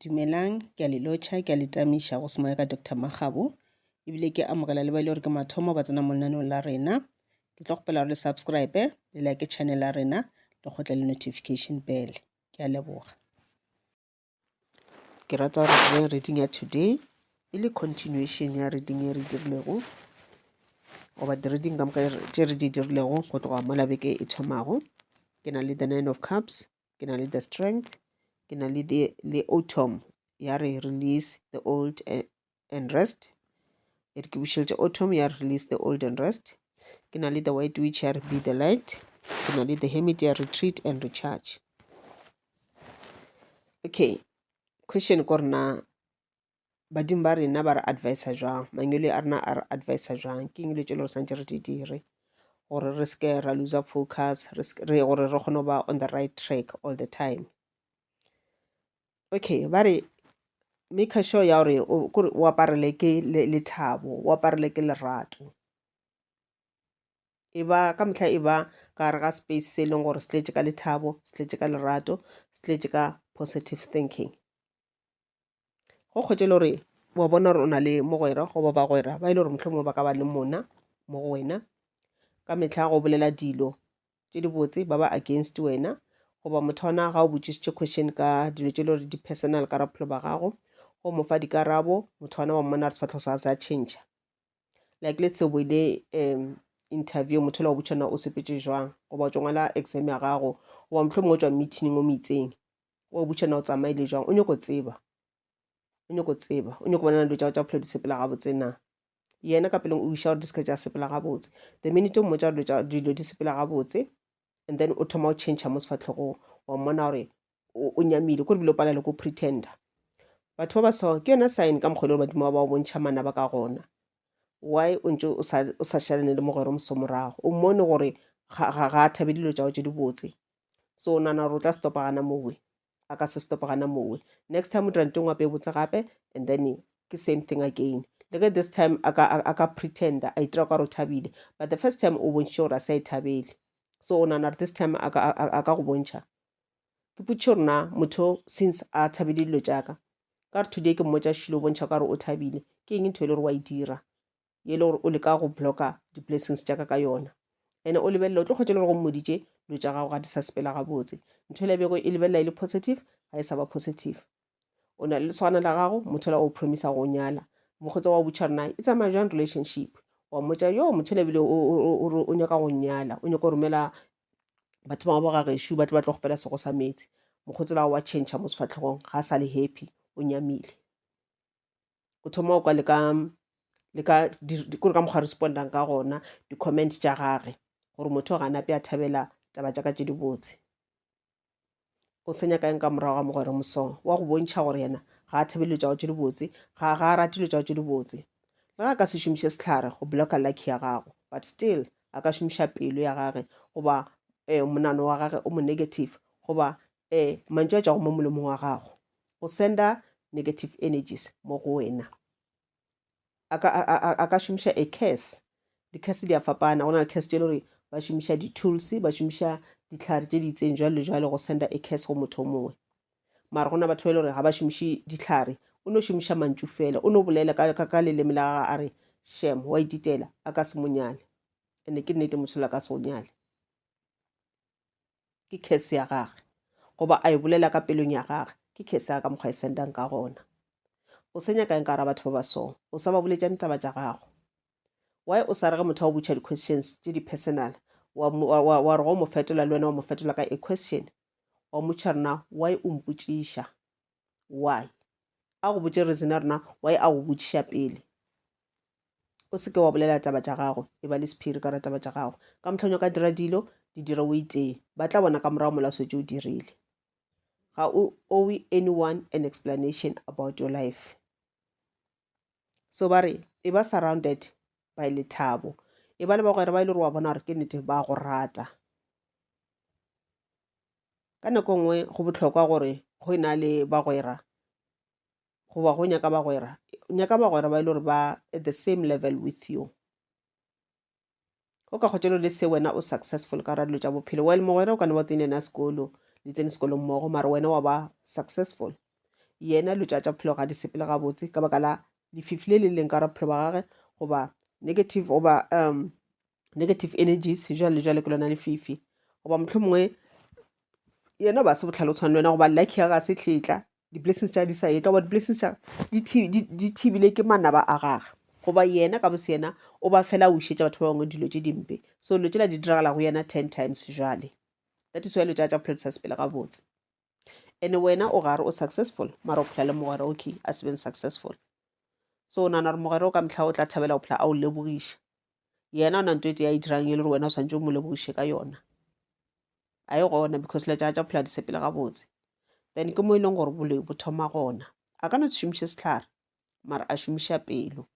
Dumelang, ke a le lotjha, ke a le tamisha go semoya ka Dr. Magabo. Ebile ke amogela le ba ile gore ke mathomo ba tsena mo lenaneong la rena. Ke tlo gopela gore le subscribe, le like channel la rena, le gotle le notification bell. Ke a leboga. Ke rata gore reading ya today e le continuation ya reading e re dirilego goba di-reading ka moka tše re di dirilego go tloga mo labeke e thomago. Ke na le the 9 of cups, ke na le the strength, ke na le the autumn ya re release the old and rest. E re ke bušeletše autumn ya release the old and rest. Ke na le the white witch ya re be the light. Ke na le the hermit ya retreat and recharge. Okay, question ko rena badimo ba rena ba re advisa jwang, mangwele a rena a re advisa jwang, ke eng dilo tše le gore santse re di dire gore re seke ra loser focus, gore re kgone go ba on the right track all the time. Okay, ba re make sure ya gore o aparele ke lethabo, o aparele ke lerato. E ba ka mehla e ba ka gare ga space se e leng gore se tletše ka lethabo, se tletše ka lerato, se tletše ka positive thinking. Go kgwetše le gore wa bona gore o na le mogwera goba bagwera ba ile gore mohlomongwe ba ka ba le mona mo go wena ka mehla go bolela dilo tše di botse ba ba against wena, goba motho ona ga o botšišitše question ka dilo tše le gore di-personal ka raphelo ba gago, go mo fa dikarabo motho ona wa mmona re sefatlho sa se a change. Like let's say o boile interview motho le wa botšana o sepetše jwang goba o tšo ngwala exam ya gago goba mohlomongwe o tšwa meeting o meetseng o botšana o tsamaile jwang, o nyako tseba o nyako bona dilo tša bophelo di sepela gabotse na. Yena ka peleng o iša gore di seka tša sepela gabotse. The minute o mmotša dilo di sepela gabotse and then o thoma o change mo sefatlhegong wa mmona gore o nyamile ko bile o palale ko pretender. Batho ba ba so ke yona sign ka mokgwa le badimo ba o bontšha mana ba ka gona. Why o ntse o sa šalane le mogwera moso morago, o mmone gore ga a thabe dilo tšao tše di botse, so o nana gore o tla stopa gana mowe, a ka se stopa gana mowe. Next time o dira ntho ngwe ape botse gape and then ke same thing again. Look at this time a ka pretender a itira ka re o thabile, but the first time o bontšitše gore a sa e thabele, so o nana this time a ka go bontšha. Ke putše gore na motho since a thabile dilo tšaka ka re today ke mmotša šilo o bontšha ka re o thabile, ke eng ntho e le gore wa e dira ye le gore o le ka go blocka di-blessings tšaka ka yona. Ene o lebelela o tlo kgwetše le gore go mmoditše dilo tša gago ga di sa sepela gabotse, ntho e lebego e lebelela e le positive ga e sa ba positive. O na le lesogana la gago motho la o promisa go nyala, mokgotse wa botšha rena e tsamaya jang relationship, wa mmotša yo motho lebile o nyaka go nyala, o nyaka go romela batho ba bo gagešo ba tlo gopela sego sa metse, mokgotse la wa change mo sefatlhegong ga a sa le happy o nyamile. O thoma o kwa le ka kore ka mokgwa respondang ka gona di-comment tša gage gore motho ga nape a thabela taba tša ka tše di botse. O senya kaeng ka morago ga mogwera mosong wa go bontšha gore yena ga a thabele tšao tše di botse, ga a ratile tšao tše di botse. Le ga a ka se šomiše sehlare go blocka lucky ya gago, but still a ka šomiša pelo ya gage goba monano wa gage o mo negative goba mantšu a tšago mo molomong wa gago go senda negative energies mo go wena. A ka šomiša a curse. Di-curse di a fapana, go na le curse tše le gore ba šomiša di-tools, ba šomiša dihlare tše di itseng jwale le jwale go senda a curse go motho o mongwe. Mara gona batho ba ile gore ga ba šomiše dihlare, o no šomiša mantšu fela, o no bolela ka leleme la gage a re shem wa ititela a ka se monyale, ande ke nnete motho la ka se go nyale, ke curse ya gage goba a e bolela ka pelong ya gage, ke curse ya ka mokgwa e sendang ka gona. O senya kaeng ka ra batho ba ba so, o sa ba boletšane taba tša gago. Why o sa re ge motho wa o botša di-questions tše di-personal wa re go mo fetola le wena wa mo fetola ka a question, wa mmotša rena why o mpotšiša, why a go botše reason ya rena why a go botšiša pele. O seke wa bolela taba tša gago e ba le sephiri ka ra taba tša gago, ka mohlonyo ka dira dilo di dira o itee, ba tla bona ka morago mola setse o dirile. Ga o owe anyone an explanation about your life. So ba re e ba surrounded by lethabo, e ba le bagwera ba ile gore wa bona gore ke nnete ba go rata. Ka nako nngwe go bohlokwa gore go ena le bagwera goba go nyaka bagwera ba ile gore ba at the same level with you. Go ka kgotšelo le se wena o successful ka ra dilo tša bophelo, while mogwera o ka ne wa tsene na sekolo le tsene sekolo mmogo mara wena wa ba successful. yena lo tša bophelo ga di sepele gabotse ka baka la lefifi le le leng ka bophelo ba gage goba negative energies jwale ke lona lefifi goba mohlomongwe yena ba se botlhale o tshwane le wena goba lucky ya ga se tletla di-blessings tša di sa etla goba di-blessings tša di thibile ke manaba a gage goba yena ka bose yena o ba fela o išetša batho ba bangwe dilo tše dimpe so dilo tšela di diragala go yena 10 times jwale that is why lo tša bophelo di sa sepele gabotse and wena o gare o successful mara o phela le mogwera okay a se beng successful so o nana gore mogwera o ka mtlha o tla thabela go phela a o lebogiša yena o na nto ete ya e dirang e le gore wena o swantse o mo lebogiše ka yona a e gona because le tša phela di sepele gabotse then ke mo e leng gore boloi bo thoma gona a ka no se šomiše setlhare mara a šomiša pelo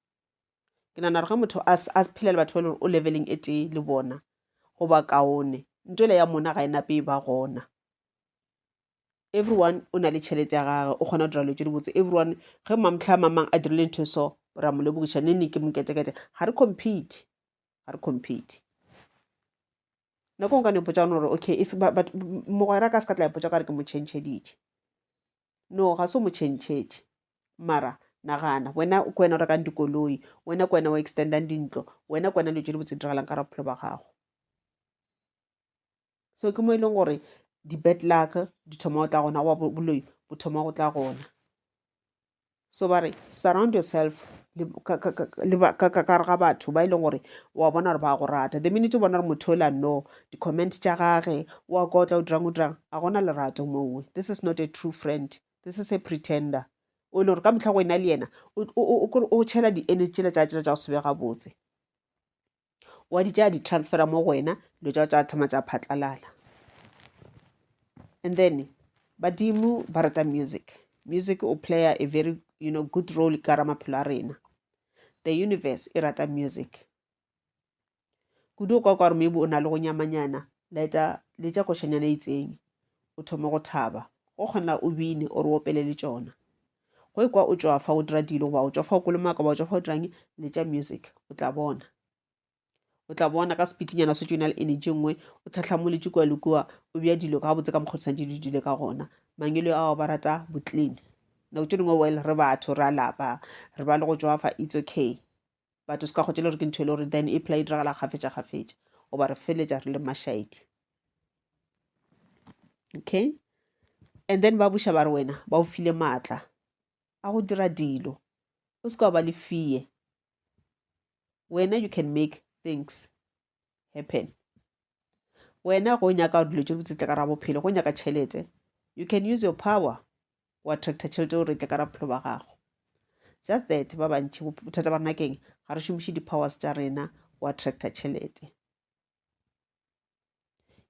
ke nana gore ge motho a phela le batho ba e le gore o leveling e tee le bona goba kaone ntwele ya mona ga e nape e ba gona everyone o na le tšhelete ya gage o kgona go dira letse di botse everyone ge mamtlha mamang a dirile ntho so ra mo lebogiša nne ke moketekete ga re compete nako nka nepotsa gore okay mogwera ka se ka tla ipotsa ka re ke mo tšhentšheditše no ga se mo tšhentšhetše mara nagana wena ke wena o rekang dikoloi wena ke wena o extendang dintlo wena ke wena letse di botse diragalang ka bophelo ba gago so ke mo e leng gore di-bad luck di thoma go tla gona goba boloi bo thoma go tla gona so ba re surround yourself ka gare ga batho ba e leng gore wa bona gore ba go rata the minute o bona gore motho o la no di-comment tša gage wa kotla o dirang a gona lerato mowe this is not a true friend this is a pretender o le gore ka motlha go ena le yena o tšhela di-energy le tša go sebega botse wa di tša di-transfera mo go wena lo tša thoma tša phatlalala and then badimo ba rata music o playa a very good role ka ra maphelo a rena the universe e rata music kudu o kwa gore maybe o na le go nyamanyana le tša košanyana e itseng o thoma go thaba go kgona o bine ore o opele le tšona go ekwa o tswafa o dira dilo goba o tswafa o kolomaka ba o tswafa o dirang le tša music o tla bona ka sepitinyana se tšona le energy nngwe o tlhatlhamoletse kua le kua o bea dilo ka botse ka mokgodisang tše di dile ka gona mangelo ao ba rata botlene nako tše dingwe well re batho re a lapa re ba le go tswafa it's okay batho se ka kgotse le gore ke ntho e le gore then e pla e diragala kgafetša goba re feletša re le mašaedi okay and then ba buša ba re wena ba o file maatla a go dira dilo o se ka ba le fear wena you can make things happen wena go nyaka dilo tše botse tle ka ra bophelo go nyaka tšhelete you can use your power o attracta tšhelete gore tle ka ra bophelo ba gago just that ba bantši bothata ba rena keng ga re šomiše di-powers tša rena o attracta tšhelete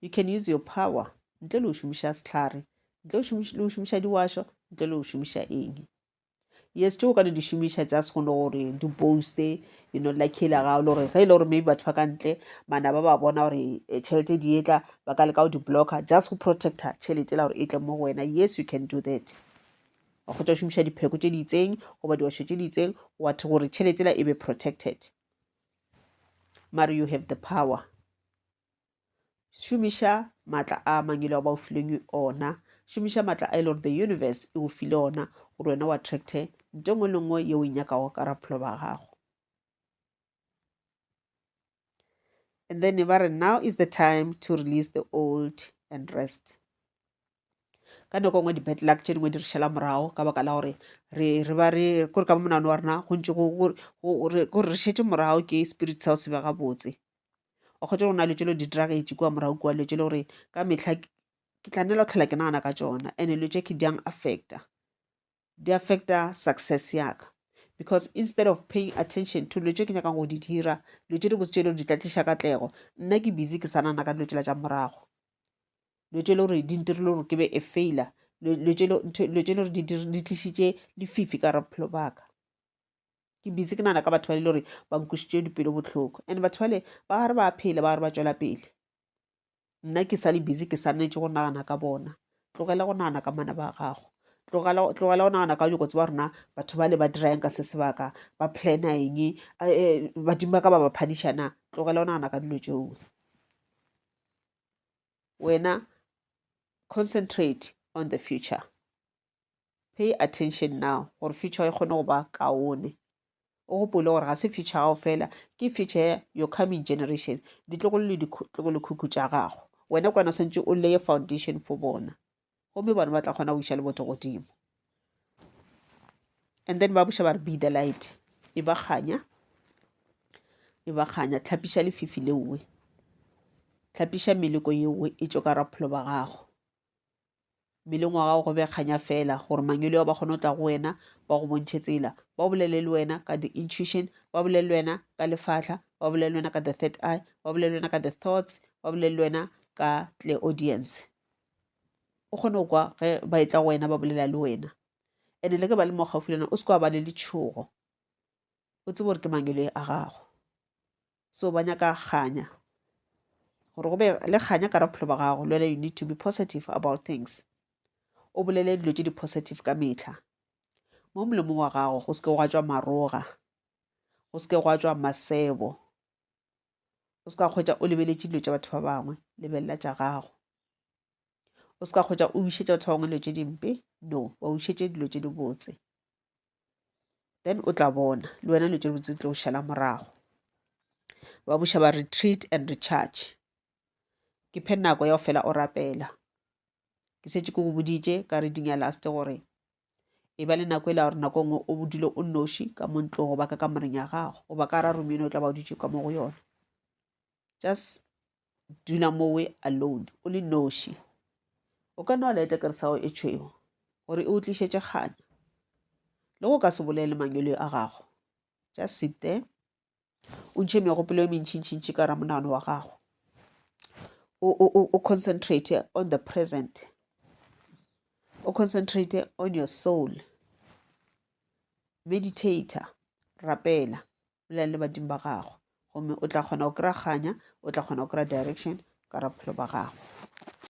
you can use your power ntle le o šomiša setlhare ntle le o šomiša diwašo ntle le o šomiša eng yes tšeo ka di šomiša tša se gone gore di boaste like hela gao le gore ge e le gore maybe batho ba ka ntle mana ba bona gore tšhelete di etla ba ka leka o di-blocker just go protecta tšhelete la gore e tle mo go wena yes you can do that wa go tša šomiša dipheko tše di itseng goba diwašo tše di itseng gore tšhelete la e be protected mara you have the power šomiša maatla a mangelo a ba o fileng ona šomiša maatla a e le gore the universe e go file ona gore wena o attracte nto ngwe le ngwe ye o inyakago ka raphelo ba gago and then ba re now is the time to release the old and rest ka nako ngwe di-bad luck tše dingwe di re šala morago ka baka la gore re ba re kore ka monano wa rena go ntse gore re šetse morago ke spirit sa o se bega botse o kgotse go na le tšelo di diragetse kua morago kua le tšelo gore ka metlha ke tla nela o tlhola ke nagana ka tšona and le tše ke di affecta success yaka because instead of paying attention to dilo tše ke nyakang go di dira dilo tše di botse tše le di tla tliša katlego nna ke busy ke sa nana ka dilo tšela tša morago dilo tše le gore di ntirile gore ke be a failure dilo tše le gore di tlišitše lefifi ka raphelo baka ke busy ke nana ka batho ba le gore ba nkušitše dipelo botlhoko and batho bale ba gare ba phela ba gare ba tswela pele nna ke sa le busy ke sa nnetse go nagana ka bona tlogela go nagana ka mana ba gago tlogela go nagana ka dikotsi ba rona batho ba le ba dirang ka se sebaka ba plana eng badimo ba ka ba ba phadišana tlogela go nagana ka dilo tšeo wena concentrate on the future pay attention now gore future e kgone go ba kaone. O gopole gore ga se future ya gago fela, ke future ya your coming generation, ditlogolo le ditlogolokhukhu tša gago. Wena kwana swantse o leye foundation for bona, gomme bona ba tla kgona go iša le botho godimo. And then ba buša ba re be the light. E ba kganya, tlhapiša lefifi leowe, tlhapiša meleko yeowe e tšo ka rapholo ba gago. Meleng wa gago go be kganya fela gore mangwele ao ba kgone go tla go wena ba go bontšhe tsela, ba bolele le wena ka the intuition, ba bolele le wena ka lefatla, ba bolele le wena ka the third eye, ba bolele le wena ka the thoughts, ba bolele le wena ka tle audience. O kgone go kwa ge ba e tla go wena ba bolela le wena. And le ke ba le mo gaufi lena o se kwa ba le letšhogo, o tsebe gore ke mangwele a gago. So ba nyaka kganya gore go be le kganya ka rapholo ba gago. Le wena you need to be positive about things, o bolele dilo tše di-positive ka metlha. Mo molomong wa gago go se ke gwa tswa maroga, go se ke gwa tswa masebo, o se ka kgwetša o lebeletše dilo tša batho ba bangwe, lebelela tša gago. O se ka kgwetša o wišetša batho ba bangwe dilo tše dimpe, no, wa wišetše dilo tše di botse. Then o tla bona le wena dilo tše di botse di tlo go šala morago. Ba buša ba retreat and recharge. Ke phe nako ya go fela o rapela. Ke setse ke go boditše ka reading ya last gore e ba le nako e la gore nako nngwe o bodile o noši ka mo ntlong go baka ka moreng ya gago, o ba ka ra rumene o tla ba o dutše ka mo go yona. Just dula mowe alone, o le noši. O ka nna wa laeta kerisago e tšhwego gore e o tlišetše kganya, le go ka se bolele mangwele a gago. Just sit there, o ntšhe megopolo e mentšintšintši ka ra monagano wa gago. O concentrate on the present, o concentrate on your soul. Meditator, rapela, bolela le badimo ba gago, gomme o tla kgona go kry-a kganya, o tla kgona go kry-a direction ka rapholo ba gago.